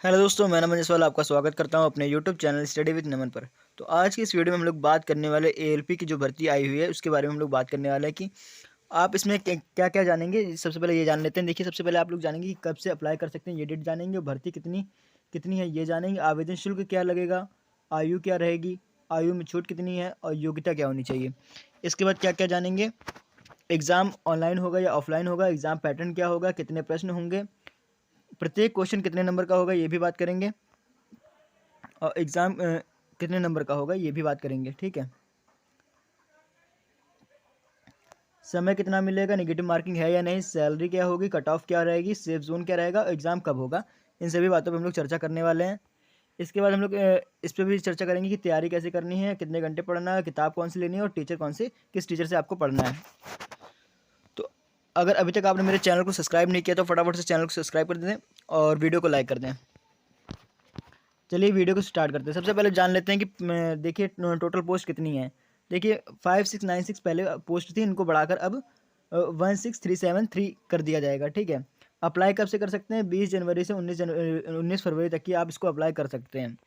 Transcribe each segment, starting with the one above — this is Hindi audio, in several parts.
हेलो दोस्तों, मैं नमन जसवाल आपका स्वागत करता हूं अपने यूट्यूब चैनल स्टडी विद नमन पर। तो आज की इस वीडियो में हम लोग बात करने वाले एएलपी की जो भर्ती आई हुई है उसके बारे में हम लोग बात करने वाले हैं कि आप इसमें क्या क्या जानेंगे। सबसे पहले ये जान लेते हैं। देखिए, सबसे पहले आप लोग जानेंगे कि कब से अप्लाई कर सकते हैं, ये डेट जानेंगे। भर्ती कितनी कितनी है ये जानेंगे। आवेदन शुल्क क्या लगेगा, आयु क्या रहेगी, आयु में छूट कितनी है और योग्यता क्या होनी चाहिए। इसके बाद क्या क्या जानेंगे, एग्ज़ाम ऑनलाइन होगा या ऑफलाइन होगा, एग्ज़ाम पैटर्न क्या होगा, कितने प्रश्न होंगे, प्रत्येक क्वेश्चन कितने नंबर का होगा ये भी बात करेंगे, और एग्ज़ाम कितने नंबर का होगा ये भी बात करेंगे। ठीक है, समय कितना मिलेगा, नेगेटिव मार्किंग है या नहीं, सैलरी क्या होगी, कट ऑफ क्या रहेगी, सेफ जोन क्या रहेगा, एग्ज़ाम कब होगा, इन सभी बातों पर हम लोग चर्चा करने वाले हैं। इसके बाद हम लोग इस पर भी चर्चा करेंगे कि तैयारी कैसे करनी है, कितने घंटे पढ़ना है, किताब कौन सी लेनी है और टीचर कौन से, किस टीचर से आपको पढ़ना है। तो अगर अभी तक आपने मेरे चैनल को सब्सक्राइब नहीं किया तो फटाफट से चैनल को सब्सक्राइब कर दें और वीडियो को लाइक कर दें। चलिए वीडियो को स्टार्ट करते हैं। सबसे पहले जान लेते हैं कि देखिए टोटल पोस्ट कितनी है। देखिए 5696 पहले पोस्ट थी, इनको बढ़ाकर अब 16373 कर दिया जाएगा। ठीक है, अप्लाई कब से कर सकते हैं, 20 जनवरी से 19 फरवरी तक की आप इसको अप्लाई कर सकते हैं।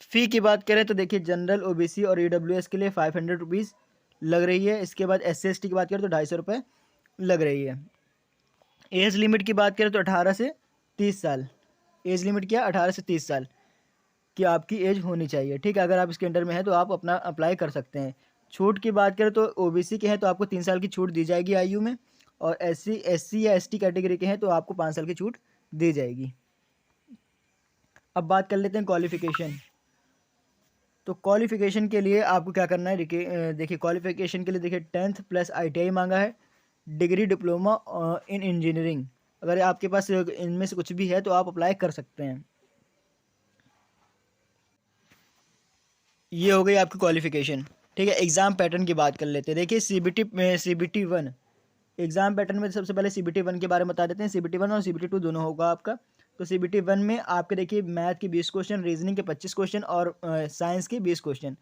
फ़ी की बात करें तो देखिए जनरल, ओबीसी और ईडब्ल्यूएस के लिए 500 रुपीज़ लग रही है। इसके बाद SC ST की बात करें तो 250 रुपये लग रही है। एज लिमिट की बात करें तो 18 से 30 साल। एज लिमिट क्या, 18 से 30 साल कि आपकी एज होनी चाहिए। ठीक है, अगर आप इसके अंडर में हैं तो आप अपना अप्लाई कर सकते हैं। छूट की बात करें तो ओबीसी के हैं तो आपको 3 साल की छूट दी जाएगी आयु में, और SC या ST कैटेगरी के हैं तो आपको 5 साल की छूट दी जाएगी। अब बात कर लेते हैं क्वालिफिकेशन। तो क्वालिफिकेशन के लिए आपको क्या करना है, देखिए क्वालिफिकेशन के लिए देखिए 10th प्लस ITI मांगा है, डिग्री डिप्लोमा इन इंजीनियरिंग। अगर आपके पास इनमें से कुछ भी है तो आप अप्लाई कर सकते हैं। ये हो गई आपकी क्वालिफिकेशन। ठीक है, एग्ज़ाम पैटर्न की बात कर लेते हैं। देखिए CBT 1 एग्ज़ाम पैटर्न में सबसे पहले CBT 1 के बारे में बता देते हैं। CBT 1 और CBT 2 दोनों होगा आपका। तो CBT 1 में आपके देखिए मैथ के 20 क्वेश्चन, रीजनिंग के 25 क्वेश्चन और साइंस के 20 क्वेश्चन।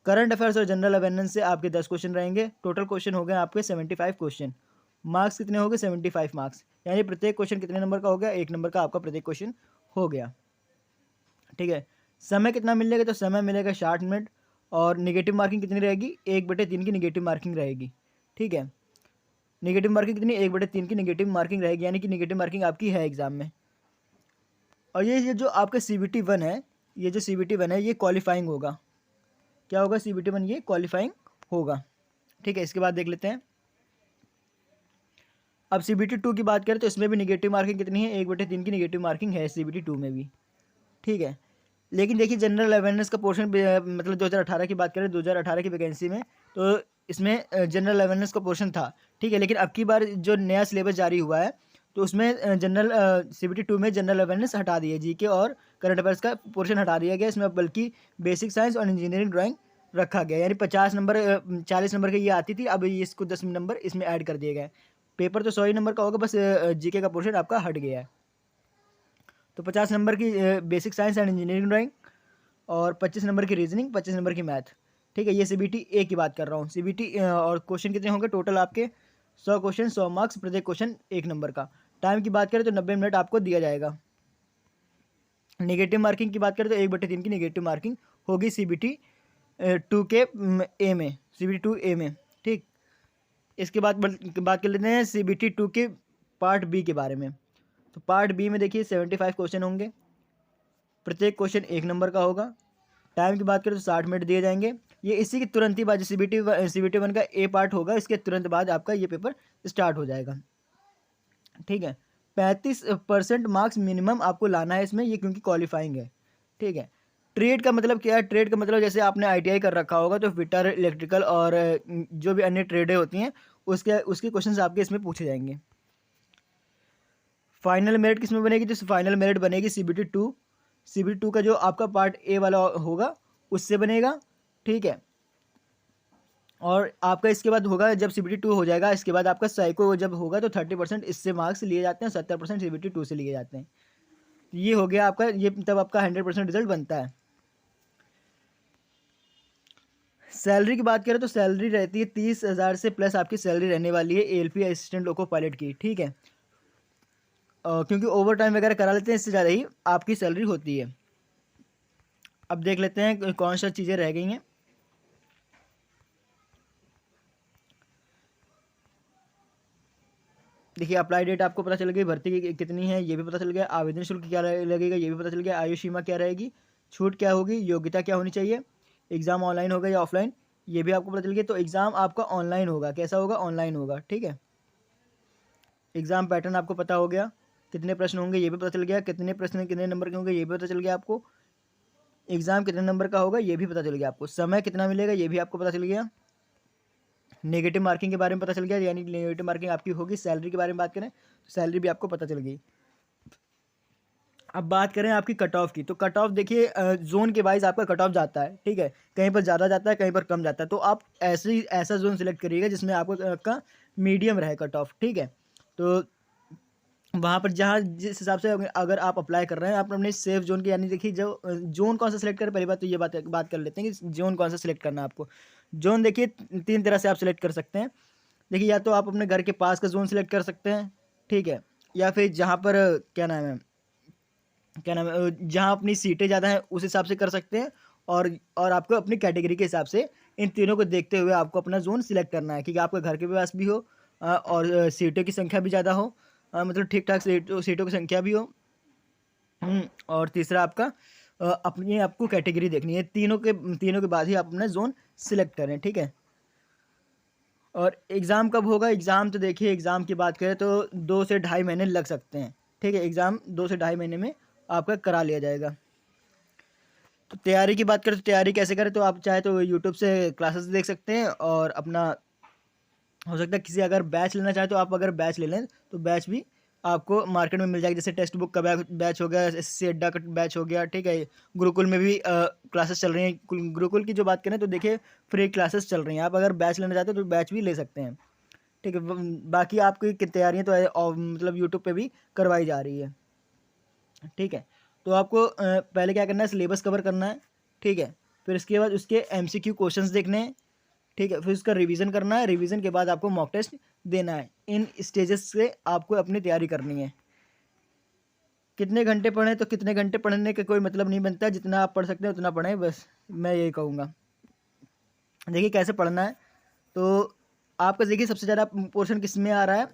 करंट अफेयर्स और जनरल अवेयरनेस से आपके 10 क्वेश्चन रहेंगे। टोटल क्वेश्चन हो गए आपके 75 क्वेश्चन। मार्क्स कितने हो गए, 75 मार्क्स, यानी प्रत्येक क्वेश्चन कितने नंबर का हो गया, 1 नंबर का आपका प्रत्येक क्वेश्चन हो गया। ठीक है, समय कितना मिलेगा, तो समय मिलेगा 60 मिनट। और निगेटिव मार्किंग कितनी रहेगी, 1/3 की निगेटिव मार्किंग रहेगी। ठीक है, निगेटिव मार्किंग कितनी, 1/3 की निगेटिव मार्किंग रहेगी, यानी कि निगेटिव मार्किंग आपकी है एग्जाम में। और ये जो आपका CBT 1 है, ये जो CBT 1 है ये क्वालिफाइंग होगा। क्या होगा, CBT 1 ये क्वालिफाइंग होगा। ठीक है, इसके बाद देख लेते हैं। अब CBT 2 की बात करें तो इसमें भी निगेटिव मार्किंग कितनी है, 1/3 की निगेटिव मार्किंग है CBT 2 में भी। ठीक है, लेकिन देखिए जनरल अवेयरनेस का पोर्शन मतलब 2018 की बात करें, 2018 की वैकेंसी में तो इसमें जनरल अवेयरनेस का पोर्शन था। ठीक है, लेकिन अब की बार जो नया सिलेबस जारी हुआ है तो उसमें जनरल CBT 2 में जनरल अवेयरनेस हटा दी है, GK और करंट अफेयर्स का पोर्शन हटा दिया गया। इसमें अब बल्कि बेसिक साइंस और इंजीनियरिंग ड्राइंग रखा गया, यानी 50 नंबर 40 नंबर की ये आती थी, अब ये इसको 10 नंबर इसमें ऐड कर दिए गए। पेपर तो 100 ही नंबर का होगा, बस GK का पोर्शन आपका हट गया है। तो 50 नंबर की basic science and engineering drawing और 25 नंबर की रीजनिंग, 25 नंबर की मैथ। ठीक है, ये CBT A की बात कर रहा हूँ। CBT और क्वेश्चन कितने होंगे टोटल आपके, 100 क्वेश्चन, 100 मार्क्स, प्रत्येक क्वेश्चन 1 नंबर का। टाइम की बात करें तो 90 मिनट आपको दिया जाएगा। निगेटिव मार्किंग की बात करें तो 1/3 की निगेटिव मार्किंग होगी CBT 2 के A में, CBT 2 A में। ठीक, इसके बाद बात कर लेते हैं CBT 2 के पार्ट B के बारे में। तो पार्ट B में देखिए 75 क्वेश्चन होंगे, प्रत्येक क्वेश्चन 1 नंबर का होगा। टाइम की बात करें तो 60 मिनट दिए जाएंगे। ये इसी के तुरंत ही बाद CBT 1 का A पार्ट होगा, इसके तुरंत बाद आपका ये पेपर स्टार्ट हो जाएगा। ठीक है, 35% मार्क्स मिनिमम आपको लाना है इसमें, ये क्योंकि क्वालिफाइंग है। ठीक है, ट्रेड का मतलब क्या है, ट्रेड का मतलब जैसे आपने ITI कर रखा होगा तो फिटर, इलेक्ट्रिकल और जो भी अन्य ट्रेडें होती हैं उसके क्वेश्चंस आपके इसमें पूछे जाएंगे। फाइनल मेरिट किस में बनेगी, तो फाइनल मेरिट बनेगी CBT 2 का जो आपका पार्ट A वाला होगा उससे बनेगा। ठीक है, और आपका इसके बाद होगा जब CBT 2 हो जाएगा, इसके बाद आपका साइको जब होगा तो 30% इससे मार्क्स लिए जाते हैं, 70% CBT 2 से लिए जाते हैं। ये हो गया आपका, ये तब आपका 100% रिजल्ट बनता है। सैलरी की बात करें तो सैलरी रहती है 30,000 से प्लस आपकी सैलरी रहने वाली है ALP असिस्टेंट लोको पायलट की। ठीक है, क्योंकि ओवर टाइम वगैरह करा लेते हैं, इससे ज़्यादा ही आपकी सैलरी होती है। अब देख लेते हैं कौन सा चीज़ें रह गई हैं। देखिए अप्लाई डेट आपको पता चल गई, भर्ती की कितनी है ये भी पता चल गया, आवेदन शुल्क क्या लगेगा ये भी पता चल गया, आयु सीमा क्या रहेगी, छूट क्या होगी, योग्यता क्या होनी चाहिए, एग्ज़ाम ऑनलाइन होगा या ऑफलाइन ये भी आपको पता चल गया। तो एग्ज़ाम आपका ऑनलाइन होगा, कैसा होगा, ऑनलाइन होगा, ठीक है। एग्ज़ाम पैटर्न आपको पता हो गया, कितने प्रश्न होंगे ये भी पता चल गया, कितने प्रश्न कितने नंबर के होंगे ये भी पता चल गया आपको, एग्ज़ाम कितने नंबर का होगा ये भी पता चल गया आपको, समय कितना मिलेगा ये भी आपको पता चल गया, नेगेटिव मार्किंग के बारे में पता चल गया, यानी नेगेटिव मार्किंग आपकी होगी। सैलरी के बारे में बात करें तो सैलरी भी आपको पता चल गई। अब बात करें आपकी कट ऑफ की, तो कट ऑफ देखिए जोन के वाइज आपका कट ऑफ जाता है, ठीक है, कहीं पर ज़्यादा जाता है कहीं पर कम जाता है, तो आप ऐसा जोन सिलेक्ट करिएगा जिसमें आपका मीडियम रहे कट ऑफ, ठीक है। तो वहाँ पर जहाँ जिस हिसाब से अगर आप अप्लाई कर रहे हैं आप अपने सेफ जोन के, यानी देखिए जो जोन कौन सा सिलेक्ट करें, पहली बात तो ये बात कर लेते हैं कि जोन कौन सा सिलेक्ट करना है आपको। जोन देखिए 3 तरह से आप सिलेक्ट कर सकते हैं। देखिए या तो आप अपने घर के पास का जोन सिलेक्ट कर सकते हैं, ठीक है, या फिर जहाँ पर जहाँ अपनी सीटें ज़्यादा हैं उस हिसाब से कर सकते हैं, और आपको अपनी कैटेगरी के हिसाब से इन तीनों को देखते हुए आपको अपना जोन सिलेक्ट करना है, क्योंकि आपके घर के पास भी हो और सीटों की संख्या भी ज़्यादा हो, मतलब ठीक ठाक सीटों की संख्या भी हो। और तीसरा आपका अपनी आपको कैटेगरी देखनी है, तीनों के बाद ही आप अपना जोन सिलेक्ट करें, ठीक है। और एग्ज़ाम कब होगा, एग्ज़ाम तो देखिए एग्ज़ाम की बात करें तो 2 से ढाई महीने लग सकते हैं, ठीक है। एग्ज़ाम 2 से ढाई महीने में आपका करा लिया जाएगा। तो तैयारी की बात करें तो तैयारी कैसे करें, तो आप चाहे तो यूट्यूब से क्लासेस देख सकते हैं, और अपना हो सकता है किसी अगर बैच लेना चाहे तो आप अगर बैच ले लें तो बैच भी आपको मार्केट में मिल जाएगी, जैसे टेक्स्ट बुक का बैच हो गया, एसएससी अड्डा का बैच हो गया, ठीक है। गुरुकुल में भी क्लासेस चल रही हैं, गुरुकुल की जो बात करें तो देखिए फ्री क्लासेस चल रही हैं, आप अगर बैच लेना चाहते हो तो बैच भी ले सकते हैं, ठीक है। बाकी आपकी तैयारियाँ तो मतलब यूट्यूब पे भी करवाई जा रही है, ठीक है। तो आपको पहले क्या करना है, सिलेबस कवर करना है, ठीक है। फिर इसके बाद उसके एमसीक्यू क्वेश्चंस देखने हैं, ठीक है। फिर उसका रिवीजन करना है, रिवीजन के बाद आपको मॉक टेस्ट देना है। इन स्टेजेस से आपको अपनी तैयारी करनी है। कितने घंटे पढ़ें, तो कितने घंटे पढ़ने का कोई मतलब नहीं बनता, जितना आप पढ़ सकते हैं उतना पढ़ें, बस मैं यही कहूँगा। देखिए कैसे पढ़ना है, तो आपका देखिए सबसे ज़्यादा पोर्शन किस में आ रहा है,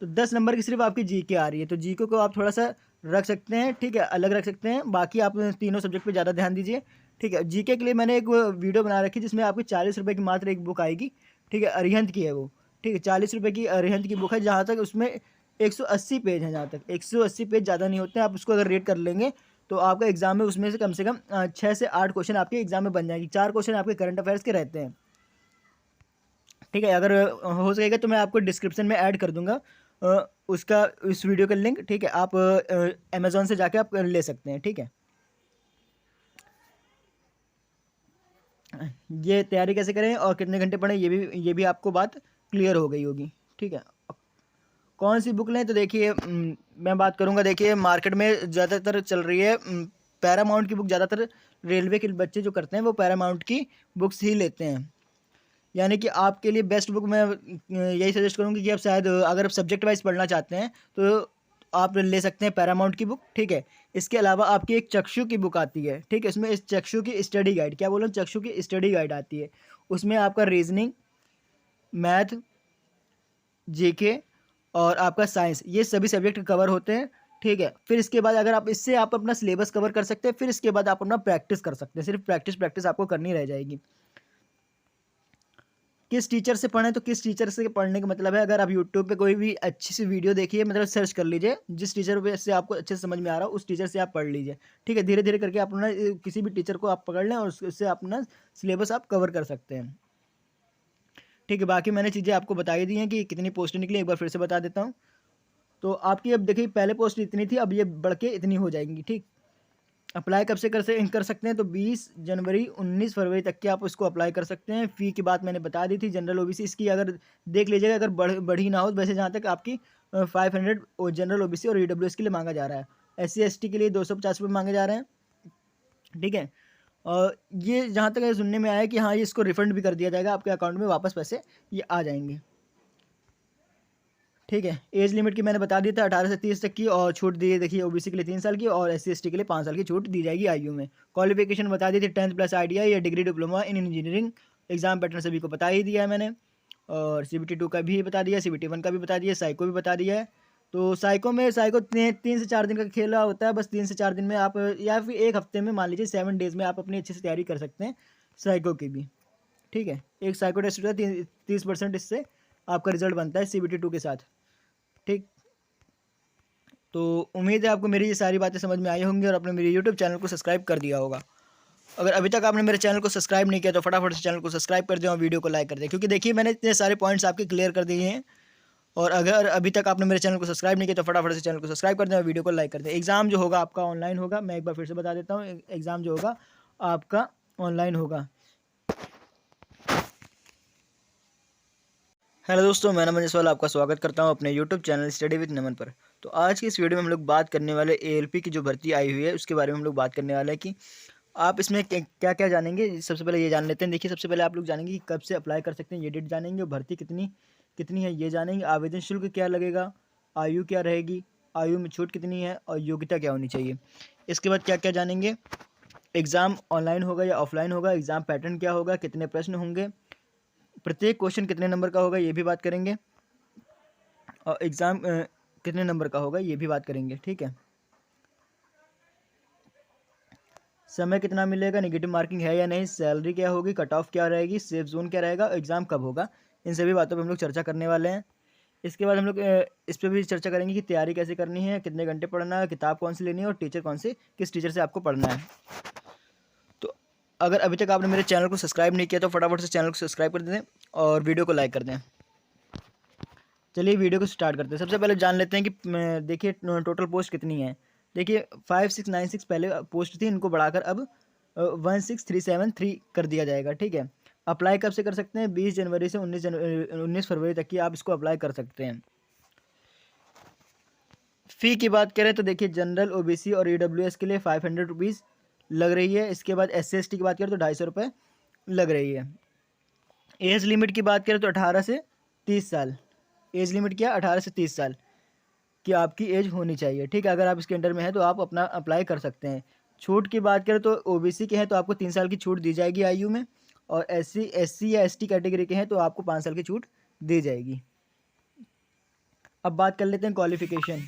तो 10 नंबर की सिर्फ आपकी जीके आ रही है, तो जीके को आप थोड़ा सा रख सकते हैं, ठीक है, अलग रख सकते हैं। बाकी आप तीनों सब्जेक्ट पे ज़्यादा ध्यान दीजिए, ठीक है। जीके के लिए मैंने एक वीडियो बना रखी है जिसमें आपकी 40 रुपये की मात्र एक बुक आएगी, ठीक है, अरिहंत की है वो, ठीक है, 40 रुपये की अरिहंत की बुक है, जहाँ तक उसमें 180 पेज हैं, जहाँ तक 180 पेज ज़्यादा नहीं होते हैं। आप उसको अगर रेड कर लेंगे तो आपका एग्जाम में उसमें से कम 6 से 8 क्वेश्चन आपके एग्जाम में बन जाएंगे। 4 क्वेश्चन आपके करंट अफेयर्स के रहते हैं, ठीक है। अगर हो सकेगा तो मैं आपको डिस्क्रिप्शन में ऐड कर दूंगा उसका, इस वीडियो का लिंक, ठीक है। आप अमेज़ॉन से जाके आप ले सकते हैं, ठीक है। ये तैयारी कैसे करें और कितने घंटे पढ़ें ये भी आपको बात क्लियर हो गई होगी, ठीक है। कौन सी बुक लें, तो देखिए मैं बात करूंगा, देखिए मार्केट में ज़्यादातर चल रही है पैरामाउंट की बुक, ज़्यादातर रेलवे के बच्चे जो करते हैं वो पैरामाउंट की बुक्स ही लेते हैं। यानी कि आपके लिए बेस्ट बुक मैं यही सजेस्ट करूँगी कि आप शायद अगर आप सब्जेक्ट वाइज पढ़ना चाहते हैं तो आप ले सकते हैं पैरामाउंट की बुक, ठीक है। इसके अलावा आपकी एक चक्षु की बुक आती है, ठीक है, इसमें इस चक्षु की स्टडी गाइड, क्या बोलो, चक्षु की स्टडी गाइड आती है। उसमें आपका रीजनिंग, मैथ, जीके और आपका साइंस, ये सभी सब्जेक्ट कवर होते हैं, ठीक है। फिर इसके बाद अगर आप इससे आप अपना सिलेबस कवर कर सकते हैं, फिर इसके बाद आप अपना प्रैक्टिस कर सकते हैं, सिर्फ प्रैक्टिस प्रैक्टिस आपको करनी रह जाएगी। किस टीचर से पढ़ें, तो किस टीचर से पढ़ने का मतलब है, अगर आप यूट्यूब पे कोई भी अच्छी सी वीडियो देखिए, मतलब सर्च कर लीजिए, जिस टीचर पे से आपको अच्छे से समझ में आ रहा हो उस टीचर से आप पढ़ लीजिए, ठीक है। धीरे धीरे करके आप अपना किसी भी टीचर को आप पकड़ लें और उससे अपना सिलेबस आप कवर कर सकते हैं, ठीक है। बाकी मैंने चीज़ें आपको बताई दी हैं कि कितनी पोस्टें निकली, एक बार फिर से बता देता हूँ। तो आपकी अब देखिए पहले पोस्ट इतनी थी, अब ये बढ़ के इतनी हो जाएंगी, ठीक। अप्लाई कब से कर सकते हैं, तो 20 जनवरी 19 फरवरी तक के आप उसको अप्लाई कर सकते हैं। फ़ी की बात मैंने बता दी थी। जनरल ओबीसी इसकी अगर देख लीजिएगा, अगर बढ़ी ना हो, वैसे जहाँ तक आपकी 500 जनरल ओबीसी और ईडब्ल्यूएस के लिए मांगा जा रहा है। एससी एसटी के लिए 250 रुपये मांगे जा रहे हैं, ठीक है। और ये जहाँ तक सुनने में आया है कि हाँ ये इसको रिफंड भी कर दिया जाएगा, आपके अकाउंट में वापस पैसे ये आ जाएंगे, ठीक है। एज लिमिट की मैंने बता दिया था 18 से 30 तक की, और छूट दी है देखिए ओबीसी के लिए 3 साल की और SC ST के लिए 5 साल की छूट दी जाएगी आयु में। क्वालिफिकेशन बता दी थी 10th प्लस ITI या degree diploma in engineering. Exam pattern सभी को बता ही दिया है मैंने, और CBT 2 का भी बता दिया, CBT 1 का भी बता दिया, साइको भी बता दिया है। तो साइको 3 से 4 दिन का खेला होता है, बस 3 से 4 दिन में आप, या फिर एक हफ्ते में मान लीजिए 7 डेज में आप अपनी अच्छे से तैयारी कर सकते हैं साइको की भी। ठीक है, एक साइको टेस्ट होता है, 30% इससे आपका रिजल्ट बनता है CBT 2 के साथ। ठीक, तो उम्मीद है आपको मेरी ये सारी बातें समझ में आई होंगी और आपने मेरे यूट्यूब चैनल को सब्सक्राइब कर दिया होगा। अगर अभी तक आपने मेरे चैनल को सब्सक्राइब नहीं किया तो फटाफट से चैनल को सब्सक्राइब कर दें और वीडियो को लाइक कर दें, क्योंकि देखिए मैंने इतने सारे पॉइंट्स आपके क्लियर कर दिए हैं। और अगर अभी तक आपने मेरे चैनल को सब्सक्राइब नहीं किया तो फटाफट से चैनल को सब्सक्राइब कर दें और वीडियो को लाइक कर दें। एग्ज़ाम जो होगा आपका ऑनलाइन होगा, मैं एक बार फिर से बता देता हूँ, एग्ज़ाम जो होगा आपका ऑनलाइन होगा। हेलो दोस्तों, मैं नमन जसवाल आपका स्वागत करता हूं अपने यूट्यूब चैनल स्टडी विद नमन पर। तो आज की इस वीडियो में हम लोग बात करने वाले ALP की जो भर्ती आई हुई है उसके बारे में हम लोग बात करने वाले हैं कि आप इसमें क्या क्या जानेंगे। सबसे पहले ये जान लेते हैं। देखिए, सबसे पहले आप लोग जानेंगे कि कब से अप्लाई कर सकते हैं, ये डेट जानेंगे, और भर्ती कितनी कितनी है ये जानेंगे, आवेदन शुल्क क्या लगेगा, आयु क्या रहेगी, आयु में छूट कितनी है, और योग्यता क्या होनी चाहिए। इसके बाद क्या क्या जानेंगे, एग्ज़ाम ऑनलाइन होगा या ऑफलाइन होगा, एग्ज़ाम पैटर्न क्या होगा, कितने प्रश्न होंगे, प्रत्येक क्वेश्चन कितने नंबर का होगा ये भी बात करेंगे, और एग्ज़ाम कितने नंबर का होगा ये भी बात करेंगे। ठीक है, समय कितना मिलेगा, नेगेटिव मार्किंग है या नहीं, सैलरी क्या होगी, कट ऑफ क्या रहेगी, सेफ जोन क्या रहेगा, एग्ज़ाम कब होगा, इन सभी बातों पे हम लोग चर्चा करने वाले हैं। इसके बाद हम लोग इस पर भी चर्चा करेंगे कि तैयारी कैसे करनी है, कितने घंटे पढ़ना है, किताब कौन सी लेनी है, और टीचर कौन से, किस टीचर से आपको पढ़ना है। तो अगर अभी तक आपने मेरे चैनल को सब्सक्राइब नहीं किया तो फटाफट से चैनल को सब्सक्राइब कर दें और वीडियो को लाइक कर दें। चलिए वीडियो को स्टार्ट करते हैं। सबसे पहले जान लेते हैं कि देखिए टोटल पोस्ट कितनी है। देखिए 5696 पहले पोस्ट थी, इनको बढ़ाकर अब 16373 कर दिया जाएगा। ठीक है, अप्लाई कब से कर सकते हैं, 20 जनवरी से 19 फरवरी तक की आप इसको अप्लाई कर सकते हैं। फ़ी की बात करें तो देखिए जनरल OBC और EWS के लिए 500 रुपीज़ लग रही है। इसके बाद SC ST की बात करें तो 250 रुपये लग रही है। एज लिमिट की बात करें तो 18 से 30 साल, एज लिमिट क्या, 18 से 30 साल की आपकी एज होनी चाहिए। ठीक है, अगर आप इसके अंडर में हैं तो आप अपना अप्लाई कर सकते हैं। छूट की बात करें तो OBC के हैं तो आपको 3 साल की छूट दी जाएगी आयु में, और SC या ST कैटेगरी के हैं तो आपको 5 साल की छूट दी जाएगी। अब बात कर लेते हैं क्वालिफिकेशन।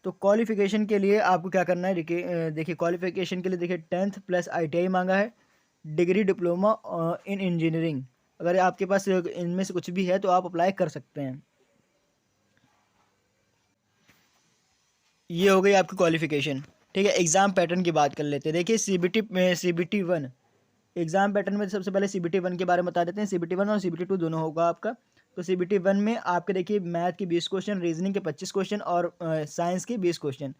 तो क्वालिफिकेशन के लिए आपको क्या करना है, देखिए क्वालिफिकेशन के लिए देखिए 10th प्लस ITI मांगा है, डिग्री डिप्लोमा इन इंजीनियरिंग। अगर आपके पास इनमें से कुछ भी है तो आप अप्लाई कर सकते हैं। ये हो गई आपकी क्वालिफिकेशन। ठीक है, एग्ज़ाम पैटर्न की बात कर लेते हैं। देखिए CBT 1 एग्ज़ाम पैटर्न में सबसे पहले CBT 1 के बारे में बता देते हैं। CBT 1 और CBT 2 दोनों होगा आपका। तो CBT 1 में आपके देखिए मैथ की 20 क्वेश्चन, रीजनिंग के 25 क्वेश्चन और साइंस के 20 क्वेश्चन।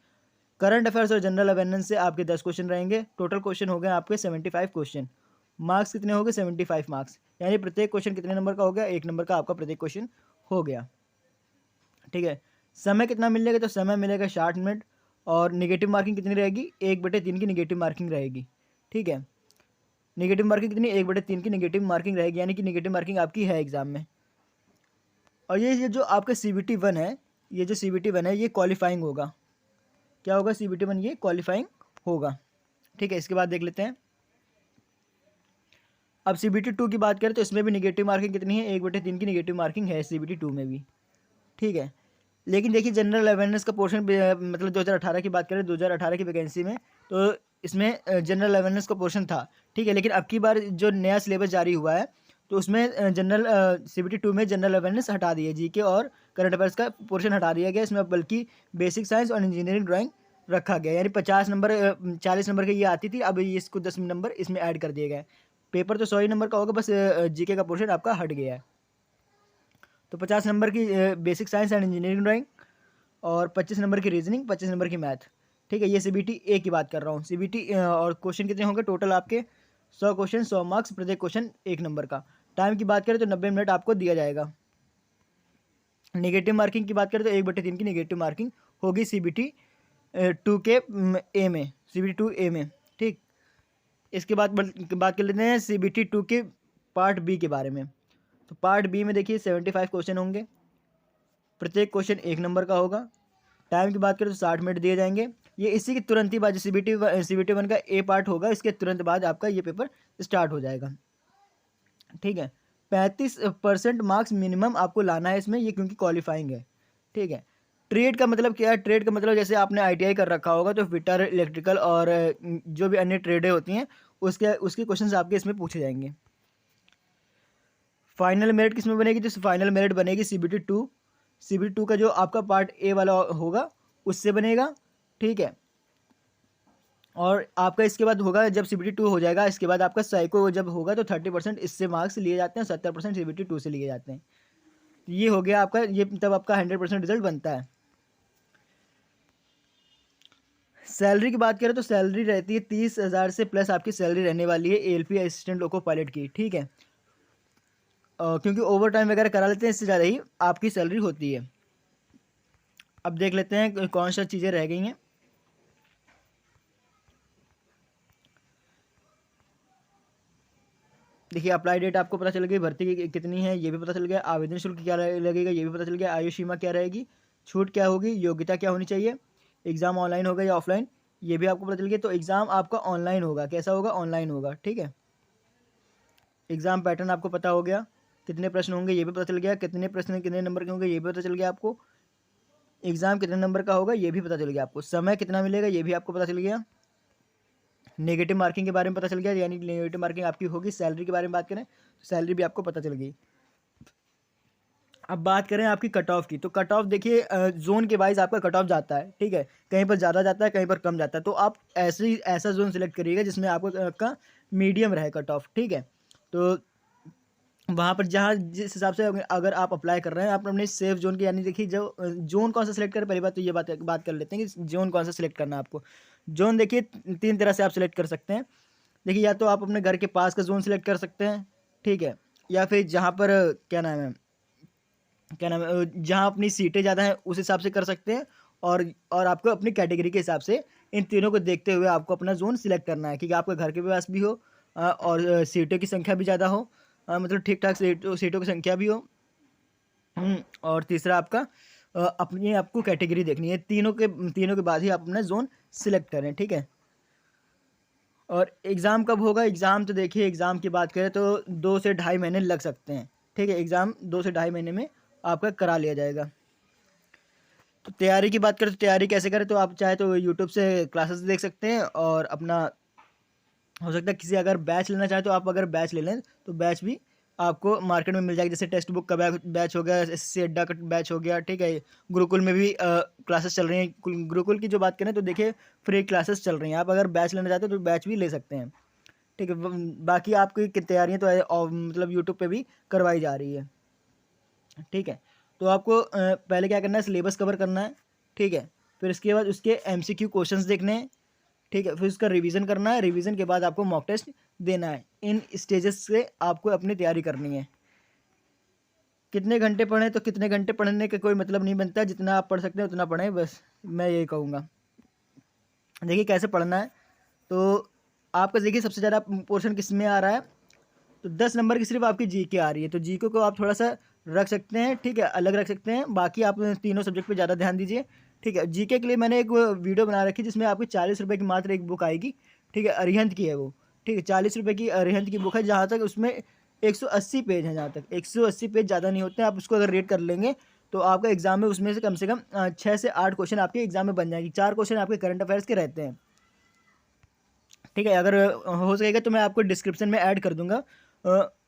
करंट अफेयर्स और जनरल अवेयरनेस से आपके 10 क्वेश्चन रहेंगे। टोटल क्वेश्चन हो गए आपके 75 क्वेश्चन। मार्क्स कितने हो गए, 75 मार्क्स, यानी प्रत्येक क्वेश्चन कितने नंबर का हो गया, 1 नंबर का आपका प्रत्येक क्वेश्चन हो गया। ठीक है, समय कितना मिलेगा, तो समय मिलेगा 60 मिनट, और निगेटिव मार्किंग कितनी रहेगी, 1/3 की निगेटिव मार्किंग रहेगी। ठीक है, निगेटिव मार्किंग कितनी, 1/3 की निगेटिव मार्किंग रहेगी, यानी कि निगेटिव मार्किंग आपकी है एग्जाम में। और ये जो आपका CBT 1 है, ये जो CBT 1 है ये क्वालिफाइंग होगा। क्या होगा, CBT 1 ये क्वालिफाइंग होगा। ठीक है, इसके बाद देख लेते हैं। अब CBT 2 की बात करें तो इसमें भी निगेटिव मार्किंग कितनी है, 1/3 की निगेटिव मार्किंग है CBT 2 में भी। ठीक है, लेकिन देखिए जनरल अवेयरनेस का पोर्शन मतलब 2018 की बात करें, 2018 की वैकेंसी में तो इसमें जनरल अवेयरनेस का पोर्शन था। ठीक है, लेकिन अब की बार जो नया सिलेबस जारी हुआ है तो उसमें जनरल CBT 2 में जनरल अवेयरनेस हटा दी है, GK और करंट अफेयर्स का पोर्शन हटा दिया गया। इसमें बल्कि बेसिक साइंस और इंजीनियरिंग ड्राइंग रखा गया, यानी 50 नंबर 40 नंबर की ये आती थी, अब ये इसको 10 नंबर इसमें ऐड कर दिए गए। पेपर तो 100 ही नंबर का होगा, बस GK का पोर्शन आपका हट गया है। तो 50 नंबर की basic science and engineering drawing, और 25 नंबर की रीजनिंग, 25 नंबर की मैथ। ठीक है, ये CBT A की बात कर रहा हूँ। CBT और क्वेश्चन कितने होंगे टोटल आपके, 100 क्वेश्चन, 100 मार्क्स, प्रत्येक क्वेश्चन 1 नंबर का। टाइम की बात करें तो 90 मिनट आपको दिया जाएगा। नेगेटिव मार्किंग की बात करें तो 1/3 की नेगेटिव मार्किंग होगी CBT 2 के A में, CBT 2 A में। ठीक, इसके बाद बात कर लेते हैं CBT 2 के पार्ट B के बारे में। तो पार्ट B में देखिए 75 क्वेश्चन होंगे, प्रत्येक क्वेश्चन 1 नंबर का होगा। टाइम की बात करें तो 60 मिनट दिए जाएंगे। ये इसी के तुरंत ही बाद CBT 1 का ए पार्ट होगा, इसके तुरंत बाद आपका ये पेपर स्टार्ट हो जाएगा। ठीक है, 35% मार्क्स मिनिमम आपको लाना है इसमें, ये क्योंकि क्वालिफाइंग है। ठीक है, ट्रेड का मतलब क्या है? ट्रेड का मतलब जैसे आपने ITI कर रखा होगा तो फिटर, इलेक्ट्रिकल और जो भी अन्य ट्रेडें होती हैं उसके क्वेश्चंस आपके इसमें पूछे जाएंगे। फाइनल मेरिट किसमें बनेगी? तो फाइनल मेरिट बनेगी CBT 2 का जो आपका पार्ट ए वाला होगा उससे बनेगा। ठीक है, और आपका इसके बाद होगा जब CBT 2 हो जाएगा, इसके बाद आपका साइको जब होगा तो 30% इससे मार्क्स लिए जाते हैं, 70% CBT 2 से लिए जाते हैं। ये हो गया आपका, ये तब आपका 100% रिजल्ट बनता है। सैलरी की बात करें तो सैलरी रहती है 30,000 से प्लस आपकी सैलरी रहने वाली है ALP असिस्टेंट लोको पायलट की। ठीक है, क्योंकि ओवर टाइम वगैरह करा लेते हैं, इससे ज़्यादा ही आपकी सैलरी होती है। अब देख लेते हैं कौन सा चीज़ें रह गई हैं। देखिए, अप्लाई डेट आपको पता चल गई, भर्ती की कितनी है ये भी पता चल गया, आवेदन शुल्क क्या लगेगा ये भी पता चल गया, आयु सीमा क्या रहेगी, छूट क्या होगी, योग्यता क्या होनी चाहिए, एग्ज़ाम ऑनलाइन होगा या ऑफलाइन ये भी आपको पता चल गया। तो एग्ज़ाम आपका ऑनलाइन होगा, कैसा होगा? ऑनलाइन होगा। ठीक है, एग्ज़ाम पैटर्न आपको पता हो गया, कितने प्रश्न होंगे ये भी पता चल गया, कितने प्रश्न कितने नंबर के होंगे ये भी पता चल गया आपको, एग्ज़ाम कितने नंबर का होगा ये भी पता चल गया आपको, समय कितना मिलेगा ये भी आपको पता चल गया, नेगेटिव मार्किंग के बारे में पता चल गया, यानी नेगेटिव मार्किंग आपकी होगी। सैलरी के बारे में बात करें तो सैलरी भी आपको पता चल गई। अब बात करें आपकी कट ऑफ की, तो कट ऑफ देखिए जोन के वाइज आपका कट ऑफ जाता है। ठीक है, कहीं पर ज़्यादा जाता है, कहीं पर कम जाता है, तो आप ऐसा जोन सिलेक्ट करिएगा जिसमें आपका मीडियम रहे कट ऑफ। ठीक है, तो वहाँ पर जहाँ जिस हिसाब से अगर आप अप्लाई कर रहे हैं, आप अपने सेफ जोन के, यानी देखिए जो जोन कौन सा सिलेक्ट करें, पहली बात तो ये बात कर लेते हैं कि जोन कौन सा सिलेक्ट करना है आपको। जोन देखिए 3 तरह से आप सिलेक्ट कर सकते हैं। देखिए, या तो आप अपने घर के पास का जोन सिलेक्ट कर सकते हैं। ठीक है, या फिर जहाँ पर जहाँ अपनी सीटें ज़्यादा हैं उस हिसाब से कर सकते हैं, और आपको अपनी कैटेगरी के हिसाब से इन तीनों को देखते हुए आपको अपना जोन सिलेक्ट करना है, क्योंकि आपका घर के पास भी हो और सीटों की संख्या भी ज़्यादा हो, मतलब ठीक ठाक सीटों की संख्या भी हो। और तीसरा आपका अपनी आपको कैटेगरी देखनी है। तीनों के बाद ही आप अपना जोन सिलेक्ट करें। ठीक है, और एग्ज़ाम कब होगा? एग्ज़ाम तो देखिए, एग्ज़ाम की बात करें तो 2 से ढाई महीने लग सकते हैं। ठीक है, एग्ज़ाम 2 से ढाई महीने में आपका करा लिया जाएगा। तो तैयारी की बात करें तो तैयारी कैसे करें? तो आप चाहे तो यूट्यूब से क्लासेस देख सकते हैं, और अपना हो सकता है किसी अगर बैच लेना चाहे तो आप अगर बैच ले लें तो बैच भी आपको मार्केट में मिल जाएगी। जैसे टेक्स्ट बुक का बैच हो गया, SSC अड्डा का बैच हो गया। ठीक है, गुरुकुल में भी क्लासेस चल रही हैं। गुरुकुल की जो बात करें तो देखिए फ्री क्लासेस चल रही हैं, आप अगर बैच लेना चाहते हो तो बैच भी ले सकते हैं। ठीक है, बाकी आपकी तैयारियाँ तो मतलब यूट्यूब पे भी करवाई जा रही है। ठीक है, तो आपको पहले क्या करना है, सिलेबस कवर करना है। ठीक है, फिर इसके बाद उसके MCQ क्वेश्चंस देखने हैं। ठीक है, फिर उसका रिवीजन करना है, रिवीजन के बाद आपको मॉक टेस्ट देना है। इन स्टेजेस से आपको अपनी तैयारी करनी है। कितने घंटे पढ़ें? तो कितने घंटे पढ़ने का कोई मतलब नहीं बनता, जितना आप पढ़ सकते हैं उतना पढ़ें, बस मैं यही कहूँगा। देखिए कैसे पढ़ना है, तो आपका देखिए सबसे ज़्यादा पोर्शन किस में आ रहा है, तो 10 नंबर की सिर्फ आपकी GK आ रही है, तो GK को आप थोड़ा सा रख सकते हैं। ठीक है, अलग रख सकते हैं, बाकी आप तीनों सब्जेक्ट पे ज़्यादा ध्यान दीजिए। ठीक है, GK के लिए मैंने एक वीडियो बना रखी है जिसमें आपकी 40 रुपये की मात्र एक बुक आएगी। ठीक है, अरिहंत की है वो। ठीक है, 40 रुपये की अरिहंत की बुक है, जहाँ तक उसमें 180 पेज हैं, जहाँ तक 180 पेज ज़्यादा नहीं होते हैं। आप उसको अगर रेड कर लेंगे तो आपका एग्जाम में उसमें से कम 6 से 8 क्वेश्चन आपके एग्जाम में बन जाएंगे। 4 क्वेश्चन आपके करंट अफेयर्स के रहते हैं। ठीक है, अगर हो सकेगा तो मैं आपको डिस्क्रिप्शन में ऐड कर दूंगा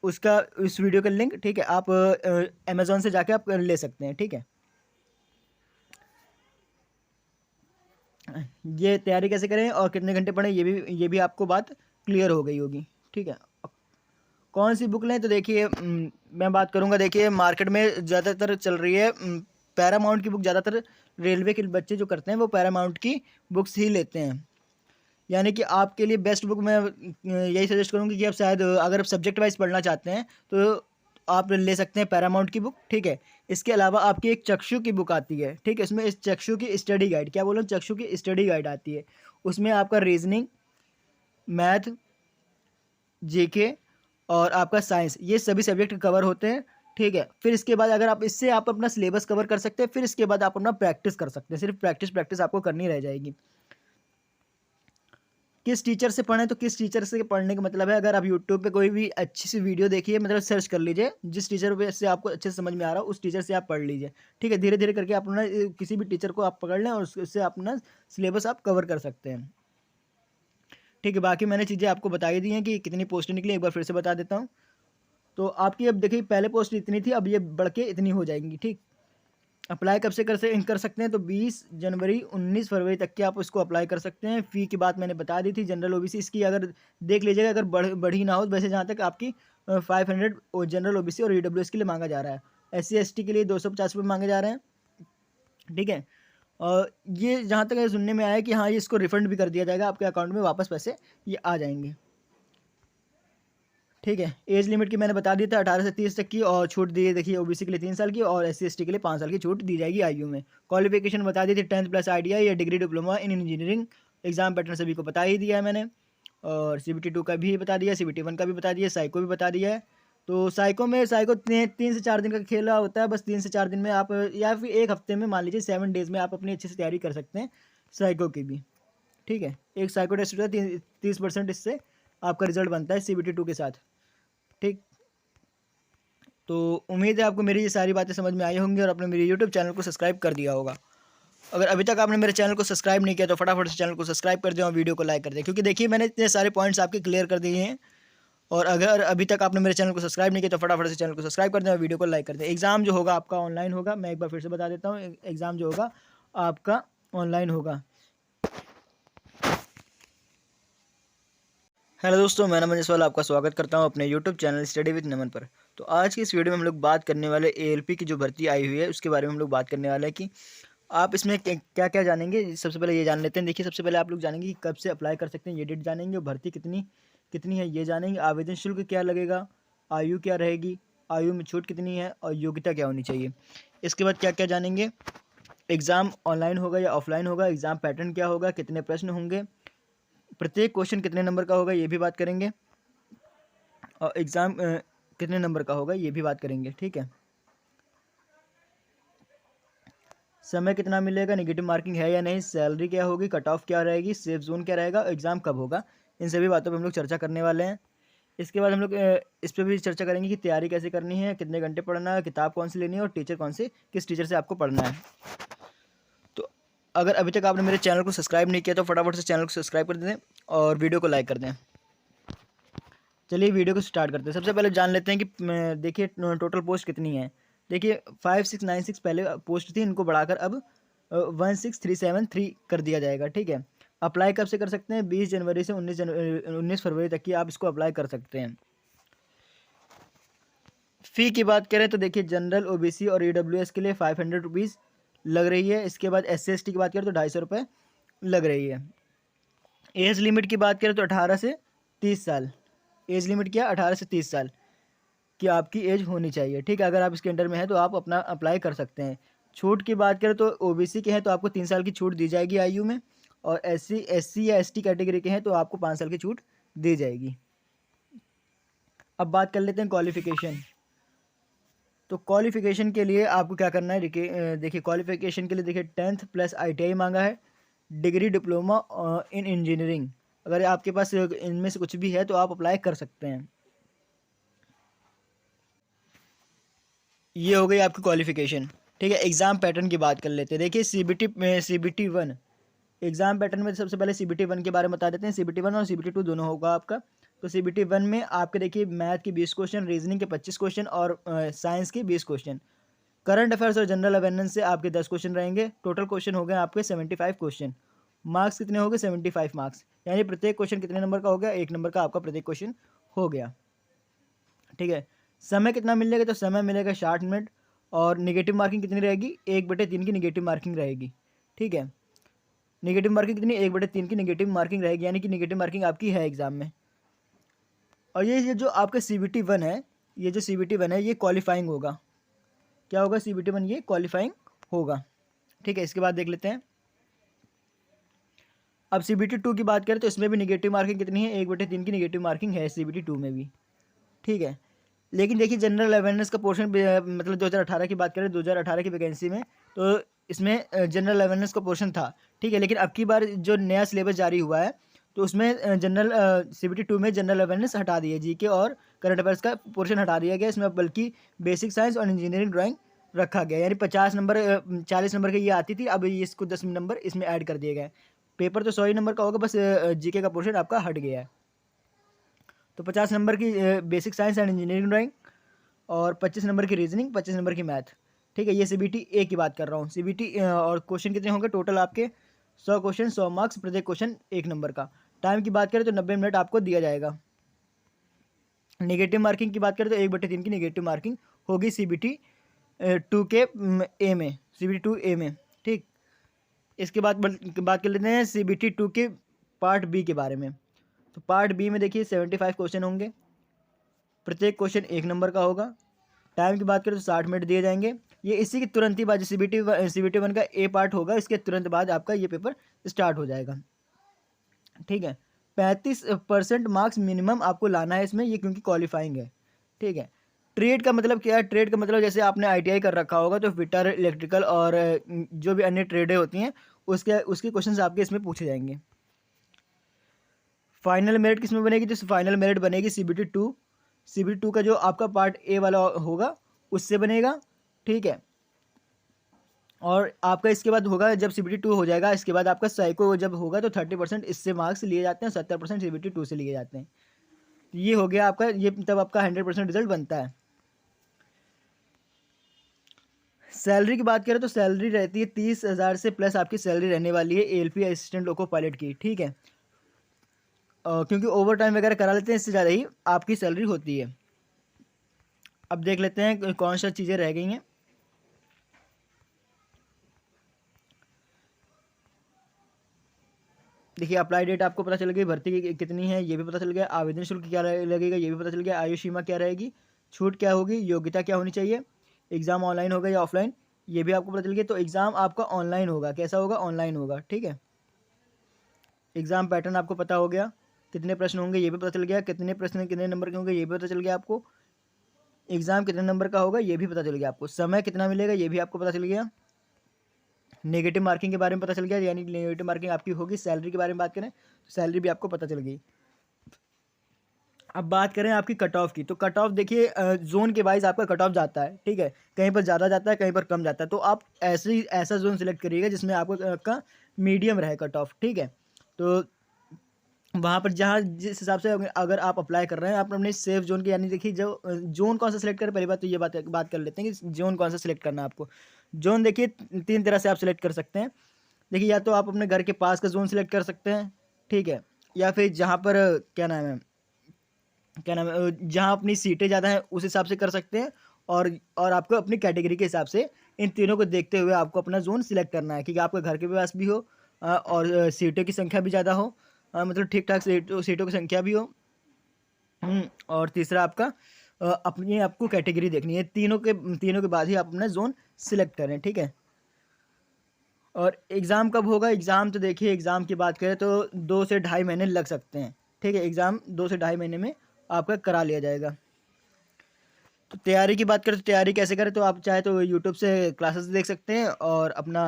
उसका, इस वीडियो का लिंक। ठीक है, आप अमेज़ॉन से जाके आप ले सकते हैं। ठीक है, ये तैयारी कैसे करें और कितने घंटे पढ़ें ये भी आपको बात क्लियर हो गई होगी। ठीक है, कौन सी बुक लें? तो देखिए मैं बात करूंगा, देखिए मार्केट में ज़्यादातर चल रही है पैरामाउंट की बुक। ज़्यादातर रेलवे के बच्चे जो करते हैं वो पैरामाउंट की बुक्स ही लेते हैं। यानी कि आपके लिए बेस्ट बुक मैं यही सजेस्ट करूँगी कि आप शायद अगर आप सब्जेक्ट वाइज पढ़ना चाहते हैं तो आप ले सकते हैं पैरामाउंट की बुक। ठीक है, इसके अलावा आपकी एक चक्षु की बुक आती है। ठीक है, इसमें इस चक्षु की स्टडी गाइड, क्या बोलूँ, चक्षु की स्टडी गाइड आती है। उसमें आपका रीजनिंग, मैथ, GK और आपका साइंस, ये सभी सब्जेक्ट कवर होते हैं। ठीक है। फिर इसके बाद अगर आप इससे आप अपना सिलेबस कवर कर सकते हैं, फिर इसके बाद आप अपना प्रैक्टिस कर सकते हैं। सिर्फ प्रैक्टिस प्रैक्टिस आपको करनी रह जाएगी। किस टीचर से पढ़ें, तो किस टीचर से पढ़ने का मतलब है, अगर आप यूट्यूब पे कोई भी अच्छी सी वीडियो देखिए, मतलब सर्च कर लीजिए, जिस टीचर पे से आपको अच्छे से समझ में आ रहा हो उस टीचर से आप पढ़ लीजिए। ठीक है, धीरे धीरे करके आप अपना किसी भी टीचर को आप पकड़ लें और उससे अपना सिलेबस आप कवर कर सकते हैं। ठीक है, बाकी मैंने चीज़ें आपको बताई दी हैं कि कितनी पोस्ट निकली, एक बार फिर से बता देता हूँ। तो आपकी अब देखिए पहले पोस्ट इतनी थी, अब ये बढ़ के इतनी हो जाएंगी। ठीक, अप्लाई कब से कर सकते हैं, तो 20 जनवरी 19 फरवरी तक के आप उसको अप्लाई कर सकते हैं। फ़ी की बात मैंने बता दी थी। जनरल ओबीसी इसकी अगर देख लीजिएगा, अगर बढ़ी ना हो, वैसे जहाँ तक आपकी 500 जनरल ओबीसी और ईडब्ल्यूएस के लिए मांगा जा रहा है। एससी एसटी के लिए 250 रुपये मांगे जा रहे हैं। ठीक है, और ये जहाँ तक सुनने में आया कि हाँ, ये इसको रिफंड भी कर दिया जाएगा, आपके अकाउंट में वापस पैसे ये आ जाएंगे। ठीक है, एज लिमिट की मैंने बता दी था 18 से 30 तक की, और छूट दी है देखिए ओबीसी के लिए 3 साल की और एससी एसटी के लिए 5 साल की छूट दी जाएगी आयु में। क्वालिफिकेशन बता दी थी 10th प्लस आईटीआई या degree diploma in engineering. Exam pattern सभी को बता ही दिया है मैंने, और CBT 2 का भी बता दिया, CBT 1 का भी बता दिया, साइको भी बता दिया है। तो साइको 3 से 4 दिन का खेला होता है, बस 3 से 4 दिन में आप, या फिर एक हफ्ते में मान लीजिए 7 डेज़ में आप अपनी अच्छे से तैयारी कर सकते हैं साइको की भी। ठीक है, एक साइको टेस्ट होता है, 30% इससे आपका रिजल्ट बनता है CBT 2 के साथ। ठीक, तो उम्मीद है आपको मेरी ये सारी बातें समझ में आई होंगी और आपने मेरे यूट्यूब चैनल को सब्सक्राइब कर दिया होगा। अगर अभी तक आपने मेरे चैनल को सब्सक्राइब नहीं किया तो फटाफट से चैनल को सब्सक्राइब कर दें और वीडियो को लाइक कर दें, क्योंकि देखिए मैंने इतने सारे पॉइंट्स आपके क्लियर कर दिए हैं। और अगर अभी तक आपने मेरे चैनल को सब्सक्राइब नहीं किया तो फटाफट से चैनल को सब्सक्राइब कर दें और वीडियो को लाइक कर दें। एग्ज़ाम जो होगा आपका ऑनलाइन होगा, मैं एक बार फिर से बता देता हूँ, एग्ज़ाम जो होगा आपका ऑनलाइन होगा। हेलो दोस्तों, मैं नमन जसवाल आपका स्वागत करता हूं अपने यूट्यूब चैनल स्टडी विद नमन पर। तो आज की इस वीडियो में हम लोग बात करने वाले ALP की जो भर्ती आई हुई है उसके बारे में हम लोग बात करने वाले हैं कि आप इसमें क्या क्या जानेंगे। सबसे पहले ये जान लेते हैं। देखिए, सबसे पहले आप लोग जानेंगे कि कब से अप्लाई कर सकते हैं, ये डेट जानेंगे, और भर्ती कितनी कितनी है ये जानेंगे, आवेदन शुल्क क्या लगेगा, आयु क्या रहेगी, आयु में छूट कितनी है, और योग्यता क्या होनी चाहिए। इसके बाद क्या क्या जानेंगे, एग्ज़ाम ऑनलाइन होगा या ऑफलाइन होगा, एग्ज़ाम पैटर्न क्या होगा, कितने प्रश्न होंगे, प्रत्येक क्वेश्चन कितने नंबर का होगा ये भी बात करेंगे, और एग्ज़ाम कितने नंबर का होगा ये भी बात करेंगे। ठीक है, समय कितना मिलेगा, नेगेटिव मार्किंग है या नहीं, सैलरी क्या होगी, कट ऑफ क्या रहेगी, सेफ जोन क्या रहेगा, एग्ज़ाम कब होगा, इन सभी बातों पर हम लोग चर्चा करने वाले हैं। इसके बाद हम लोग इस पर भी चर्चा करेंगे कि तैयारी कैसे करनी है, कितने घंटे पढ़ना है, किताब कौन सी लेनी है, और टीचर कौन से, किस टीचर से आपको पढ़ना है। तो अगर अभी तक आपने मेरे चैनल को सब्सक्राइब नहीं किया तो फटाफट से चैनल को सब्सक्राइब कर दें और वीडियो को लाइक कर दें। चलिए वीडियो को स्टार्ट करते हैं। सबसे पहले जान लेते हैं कि देखिए टोटल पोस्ट कितनी है। देखिए 5696 पहले पोस्ट थी, इनको बढ़ाकर अब 16373 कर दिया जाएगा। ठीक है, अप्लाई कब से कर सकते हैं, 20 जनवरी से 19 फरवरी तक की आप इसको अप्लाई कर सकते हैं। फ़ी की बात करें तो देखिए जनरल ओबीसी और EWS के लिए 500 रुपीज़ लग रही है। इसके बाद SC ST की बात करें तो 250 रुपये लग रही है। एज लिमिट की बात करें तो 18 से 30 साल, एज लिमिट क्या, 18 से 30 साल कि आपकी एज होनी चाहिए। ठीक है, अगर आप इसके अंडर में हैं तो आप अपना अप्लाई कर सकते हैं। छूट की बात करें तो ओबीसी के हैं तो आपको 3 साल की छूट दी जाएगी आयु में, और SC या ST कैटेगरी के हैं तो आपको 5 साल की छूट दी जाएगी। अब बात कर लेते हैं क्वालिफिकेशन। तो क्वालिफिकेशन के लिए आपको क्या करना है, देखिए क्वालिफिकेशन के लिए देखिए 10th प्लस ITI मांगा है, डिग्री डिप्लोमा इन इंजीनियरिंग। अगर आपके पास इनमें से कुछ भी है तो आप अप्लाई कर सकते हैं। ये हो गई आपकी क्वालिफिकेशन। ठीक है, एग्ज़ाम पैटर्न की बात कर लेते हैं। देखिए CBT 1 एग्ज़ाम पैटर्न में सबसे पहले CBT 1 के बारे में बता देते हैं। CBT 1 और CBT 2 दोनों होगा आपका। तो CBT 1 में आपके देखिए मैथ के 20 क्वेश्चन, रीजनिंग के 25 क्वेश्चन और साइंस के 20 क्वेश्चन, करंट अफेयर्स और जनरल अवेयरनेस से आपके 10 क्वेश्चन रहेंगे। टोटल क्वेश्चन हो गए आपके 75 क्वेश्चन। मार्क्स कितने हो गए, 75 मार्क्स, यानी प्रत्येक क्वेश्चन कितने नंबर का हो गया, 1 नंबर का आपका प्रत्येक क्वेश्चन हो गया। ठीक है, समय कितना मिलेगा, तो समय मिलेगा 60 मिनट, और निगेटिव मार्किंग कितनी रहेगी, 1/3 की निगेटिव मार्किंग रहेगी। ठीक है, निगेटिव मार्किंग कितनी, 1/3 की निगेटिव मार्किंग रहेगी, यानी कि निगेटिव मार्किंग आपकी है एग्जाम में। और ये जो आपका CBT 1 है, ये जो CBT 1 है ये क्वालिफाइंग होगा। क्या होगा, CBT 1 ये क्वालिफाइंग होगा। ठीक है, इसके बाद देख लेते हैं। अब CBT 2 की बात करें तो इसमें भी निगेटिव मार्किंग कितनी है, 1/3 की निगेटिव मार्किंग है CBT 2 में भी। ठीक है, लेकिन देखिए जनरल अवेयरनेस का पोर्शन मतलब 2018 की बात करें, 2018 की वैकेंसी में, तो इसमें जनरल अवेयरनेस का पोर्शन था, ठीक है। लेकिन अब की बार जो नया सिलेबस जारी हुआ है, तो उसमें जनरल CBT 2 में जनरल अवेयरनेस हटा दी है, जीके और करंट अफेयर्स का पोर्शन हटा दिया गया इसमें, बल्कि बेसिक साइंस और इंजीनियरिंग ड्राइंग रखा गया। यानी 50 नंबर 40 नंबर की ये आती थी, अब ये इसको 10 नंबर इसमें ऐड कर दिए गए। पेपर तो 100 ही नंबर का होगा, बस जीके का पोर्शन आपका हट गया है। तो 50 नंबर की basic science and engineering drawing और 25 नंबर की रीजनिंग, 25 नंबर की मैथ, ठीक है। ये CBT ए की बात कर रहा हूँ। CBT और क्वेश्चन कितने होंगे टोटल आपके? 100 क्वेश्चन, 100 मार्क्स, प्रत्येक क्वेश्चन 1 नंबर का। टाइम की बात करें तो 90 मिनट आपको दिया जाएगा। नेगेटिव मार्किंग की बात करें तो 1/3 की नेगेटिव मार्किंग होगी CBT 2 के ए में, CBT 2 ए में, ठीक। इसके बाद बात कर लेते हैं CBT 2 के पार्ट बी के बारे में। तो पार्ट बी में देखिए 75 क्वेश्चन होंगे, प्रत्येक क्वेश्चन 1 नंबर का होगा। टाइम की बात करें तो 60 मिनट दिए जाएंगे। ये इसी के तुरंत ही बाद CBT 1 का ए पार्ट होगा, इसके तुरंत बाद आपका ये पेपर स्टार्ट हो जाएगा, ठीक है। 35% मार्क्स मिनिमम आपको लाना है इसमें, ये क्योंकि क्वालिफाइंग है, ठीक है। ट्रेड का मतलब क्या है? ट्रेड का मतलब जैसे आपने ITI कर रखा होगा, तो फिटर, इलेक्ट्रिकल और जो भी अन्य ट्रेडें होती हैं उसके क्वेश्चन आपके इसमें पूछे जाएंगे। फाइनल मेरिट किस में बनेगी? तो फाइनल मेरिट बनेगी CBT 2 का जो आपका पार्ट ए वाला होगा उससे बनेगा, ठीक है। और आपका इसके बाद होगा जब CBT 2 हो जाएगा, इसके बाद आपका साइको जब होगा तो 30% इससे मार्क्स लिए जाते हैं, 70% CBT 2 से लिए जाते हैं। तो ये हो गया आपका, ये तब आपका 100% रिजल्ट बनता है। सैलरी की बात करें तो सैलरी रहती है 30,000 से प्लस आपकी सैलरी रहने वाली है ALP असिस्टेंट लोको पायलट की, ठीक है। क्योंकि ओवर टाइम वगैरह करा लेते हैं, इससे ज़्यादा ही आपकी सैलरी होती है। अब देख लेते हैं कौन सा चीज़ें रह गई हैं। देखिए अप्लाई डेट आपको पता चल गई, भर्ती की कितनी है ये भी पता चल गया, आवेदन शुल्क क्या लगेगा ये भी पता चल गया, आयु सीमा क्या रहेगी, छूट क्या होगी, योग्यता क्या होनी चाहिए, एग्ज़ाम ऑनलाइन होगा या ऑफलाइन ये भी आपको पता चल गया। तो एग्ज़ाम आपका ऑनलाइन होगा, कैसा होगा? ऑनलाइन होगा, ठीक है। एग्ज़ाम पैटर्न आपको पता हो गया, कितने प्रश्न होंगे ये भी पता चल गया, कितने प्रश्न कितने नंबर के होंगे ये भी पता चल गया आपको, एग्ज़ाम कितने नंबर का होगा ये भी पता चल गया आपको, समय कितना मिलेगा ये भी आपको पता चल गया, नेगेटिव मार्किंग के बारे में पता चल गया, यानी नेगेटिव मार्किंग आपकी होगी। सैलरी के बारे में बात करें तो सैलरी भी आपको पता चल गई। अब बात करें आपकी कट ऑफ की, तो कट ऑफ देखिए जोन के वाइज आपका कट ऑफ जाता है, ठीक है। कहीं पर ज़्यादा जाता है, कहीं पर कम जाता है, तो आप ऐसा जोन सिलेक्ट करिएगा जिसमें आपका मीडियम रहे कट ऑफ, ठीक है। तो वहाँ पर जहाँ जिस हिसाब से अगर आप अप्लाई कर रहे हैं, आप अपने सेफ जोन के, यानी देखिए जो जोन कौन सा सिलेक्ट करें, पहली बात तो ये बात कर लेते हैं कि जोन कौन सा सिलेक्ट करना है आपको। जोन देखिए 3 तरह से आप सिलेक्ट कर सकते हैं। देखिए या तो आप अपने घर के पास का जोन सिलेक्ट कर सकते हैं, ठीक है, या फिर जहाँ पर जहाँ अपनी सीटें ज़्यादा हैं उस हिसाब से कर सकते हैं, और आपको अपनी कैटेगरी के हिसाब से इन तीनों को देखते हुए आपको अपना जोन सिलेक्ट करना है, क्योंकि आपके घर के पास भी हो और सीटों की संख्या भी ज़्यादा हो, मतलब ठीक ठाक सीटों की संख्या भी हो, और तीसरा आपका अपनी आपको कैटेगरी देखनी है। तीनों के बाद ही आप अपना जोन सिलेक्ट करें, ठीक है। और एग्ज़ाम कब होगा? एग्ज़ाम तो देखिए, एग्ज़ाम की बात करें तो 2 से ढाई महीने लग सकते हैं, ठीक है। एग्ज़ाम 2 से ढाई महीने में आपका करा लिया जाएगा। तो तैयारी की बात करें तो तैयारी कैसे करें? तो आप चाहे तो यूट्यूब से क्लासेस देख सकते हैं, और अपना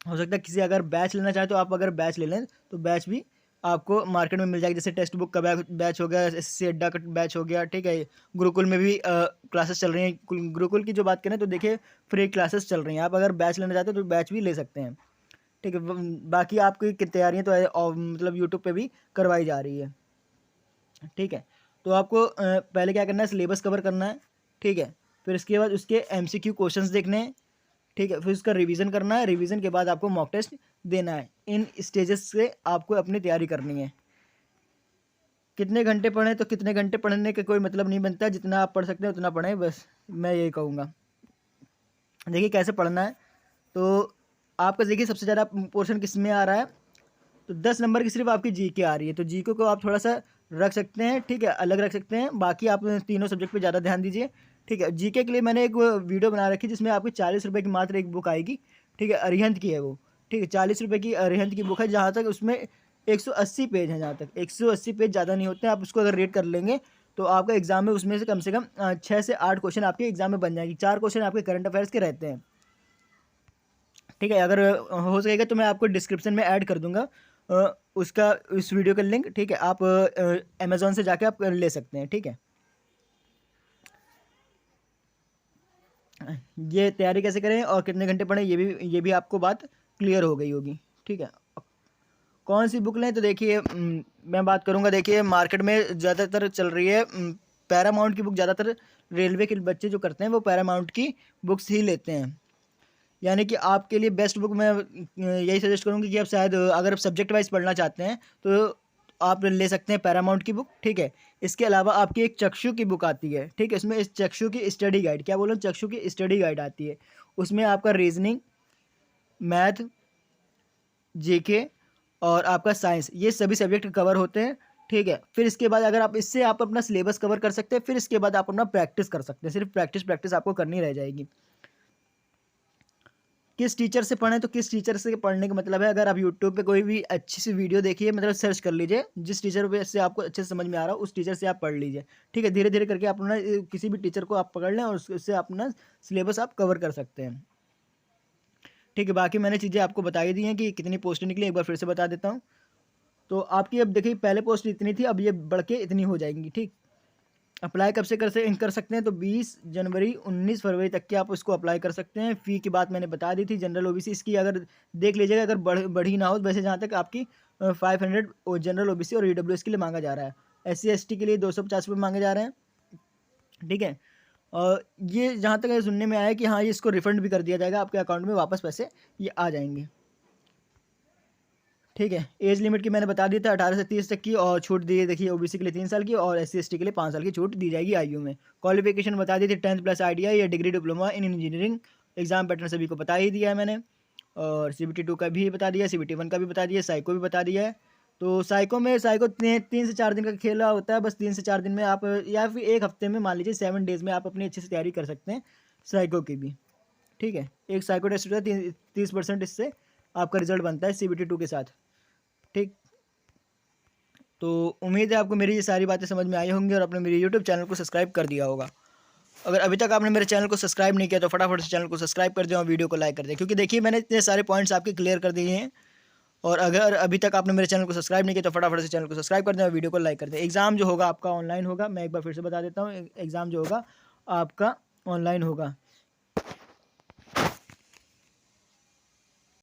हो सकता है किसी अगर बैच लेना चाहे तो आप अगर बैच ले लें तो बैच भी आपको मार्केट में मिल जाएगी, जैसे टेक्स्ट बुक का बैच हो गया, SSC अड्डा का बैच हो गया, ठीक है। गुरुकुल में भी क्लासेस चल रही हैं। गुरुकुल की जो बात करें तो देखिए फ्री क्लासेस चल रही हैं, आप अगर बैच लेना चाहते हो तो बैच भी ले सकते हैं, ठीक है। बाकी आपकी तैयारियाँ तो मतलब यूट्यूब पे भी करवाई जा रही है, ठीक है। तो आपको पहले क्या करना है, सिलेबस कवर करना है, ठीक है। फिर इसके बाद उसके MCQ क्वेश्चंस देखने हैं, ठीक है। फिर उसका रिवीजन करना है, रिवीजन के बाद आपको मॉक टेस्ट देना है। इन स्टेजेस से आपको अपनी तैयारी करनी है। कितने घंटे पढ़ें? तो कितने घंटे पढ़ने का कोई मतलब नहीं बनता, जितना आप पढ़ सकते हैं उतना पढ़ें, बस मैं यही कहूँगा। देखिए कैसे पढ़ना है, तो आपका देखिए सबसे ज़्यादा पोर्शन किस में आ रहा है, तो 10 नंबर की सिर्फ आपकी GK आ रही है, तो GK को आप थोड़ा सा रख सकते हैं, ठीक है, अलग रख सकते हैं। बाकी आप तीनों सब्जेक्ट पे ज़्यादा ध्यान दीजिए, ठीक है। GK के लिए मैंने एक वीडियो बना रखी जिसमें आपको 40 रुपये की मात्र एक बुक आएगी, ठीक है, अरिहंत की है वो, ठीक है। 40 रुपये की अरिहंत की बुक है, जहाँ तक उसमें 180 पेज हैं, जहाँ तक 180 पेज ज़्यादा नहीं होते हैं। आप उसको अगर रेट कर लेंगे तो आपका एग्जाम में उसमें से कम 6 से 8 क्वेश्चन आपके एग्जाम में बन जाएंगे। 4 क्वेश्चन आपके करंट अफेयर्स के रहते हैं। ठीक है, अगर हो सकेगा तो मैं आपको डिस्क्रिप्शन में ऐड कर दूंगा उसका, इस वीडियो का लिंक। ठीक है, आप अमेज़ॉन से जाके आप ले सकते हैं। ठीक है, ये तैयारी कैसे करें और कितने घंटे पढ़ें, ये भी आपको बात क्लियर हो गई होगी। ठीक है, कौन सी बुक लें, तो देखिए मैं बात करूंगा। देखिए मार्केट में ज़्यादातर चल रही है पैरामाउंट की बुक। ज़्यादातर रेलवे के बच्चे जो करते हैं वो पैरामाउंट की बुक्स ही लेते हैं। यानी कि आपके लिए बेस्ट बुक मैं यही सजेस्ट करूँगी कि आप शायद अगर आप सब्जेक्ट वाइज पढ़ना चाहते हैं तो आप ले सकते हैं पैरामाउंट की बुक। ठीक है, इसके अलावा आपकी एक चक्षु की बुक आती है। ठीक है, इसमें इस चक्षु की स्टडी गाइड, क्या बोलो, चक्षु की स्टडी गाइड आती है। उसमें आपका रीजनिंग, मैथ, जीके और आपका साइंस, ये सभी सब्जेक्ट कवर होते हैं। ठीक है, फिर इसके बाद अगर आप इससे आप अपना सिलेबस कवर कर सकते हैं, फिर इसके बाद आप अपना प्रैक्टिस कर सकते हैं। सिर्फ प्रैक्टिस आपको करनी रह जाएगी। किस टीचर से पढ़ें, तो किस टीचर से पढ़ने का मतलब है, अगर आप यूट्यूब पे कोई भी अच्छी सी वीडियो देखिए, मतलब सर्च कर लीजिए, जिस टीचर पे से आपको अच्छे से समझ में आ रहा हो उस टीचर से आप पढ़ लीजिए। ठीक है, धीरे धीरे करके आप अपना किसी भी टीचर को आप पकड़ लें और उससे अपना सिलेबस आप कवर कर सकते हैं। ठीक है, बाकी मैंने चीज़ें आपको बता ही दी हैं कि कितनी पोस्ट निकली, एक बार फिर से बता देता हूँ। तो आपकी अब देखिए पहले पोस्ट इतनी थी, अब ये बढ़ के इतनी हो जाएंगी। ठीक, अप्लाई कब से कर सकते हैं, तो 20 जनवरी 19 फरवरी तक के आप उसको अप्लाई कर सकते हैं। फ़ी की बात मैंने बता दी थी। जनरल ओबीसी इसकी अगर देख लीजिएगा, अगर बढ़ी ना हो, वैसे जहाँ तक आपकी 500 जनरल ओबीसी और ईडब्ल्यूएस के लिए मांगा जा रहा है। SC ST के लिए 250 रुपये मांगे जा रहे हैं। ठीक है, और ये जहाँ तक सुनने में आया कि हाँ, ये इसको रिफ़ंड भी कर दिया जाएगा, आपके अकाउंट में वापस पैसे ये आ जाएंगे। ठीक है, एज लिमिट की मैंने बता दिया था 18 से 30 तक की, और छूट दी है देखिए ओबीसी के लिए 3 साल की और SC ST के लिए 5 साल की छूट दी जाएगी आयु में। क्वालिफिकेशन बता दी थी 10th प्लस ITI या degree diploma in engineering. Exam pattern सभी को बता ही दिया है मैंने, और CBT 2 का भी बता दिया, CBT 1 का भी बता दिया, साइको भी बता दिया है। तो साइको 3 से 4 दिन का खेला होता है, बस 3 से 4 दिन में आप, या फिर एक हफ्ते में, मान लीजिए 7 डेज़ में आप अपनी अच्छे से तैयारी कर सकते हैं साइको की भी। ठीक है, एक साइको टेस्ट होता है, 30% इससे आपका रिजल्ट बनता है CBT 2 के साथ। ठीक, तो उम्मीद है आपको मेरी ये सारी बातें समझ में आई होंगी और आपने मेरे यूट्यूब चैनल को सब्सक्राइब कर दिया होगा। अगर अभी तक आपने मेरे चैनल को सब्सक्राइब नहीं किया तो फटाफट से चैनल को सब्सक्राइब कर दें और वीडियो को लाइक कर दें, क्योंकि देखिए मैंने इतने सारे पॉइंट्स आपके क्लियर कर दिए हैं। और अगर अभी तक आपने मेरे चैनल को सब्सक्राइब नहीं किया तो फटाफट से चैनल को सब्सक्राइब कर दें और वीडियो को लाइक कर दें। एग्ज़ाम जो होगा आपका ऑनलाइन होगा, मैं एक बार फिर से बता देता हूँ, एग्ज़ाम जो होगा आपका ऑनलाइन होगा।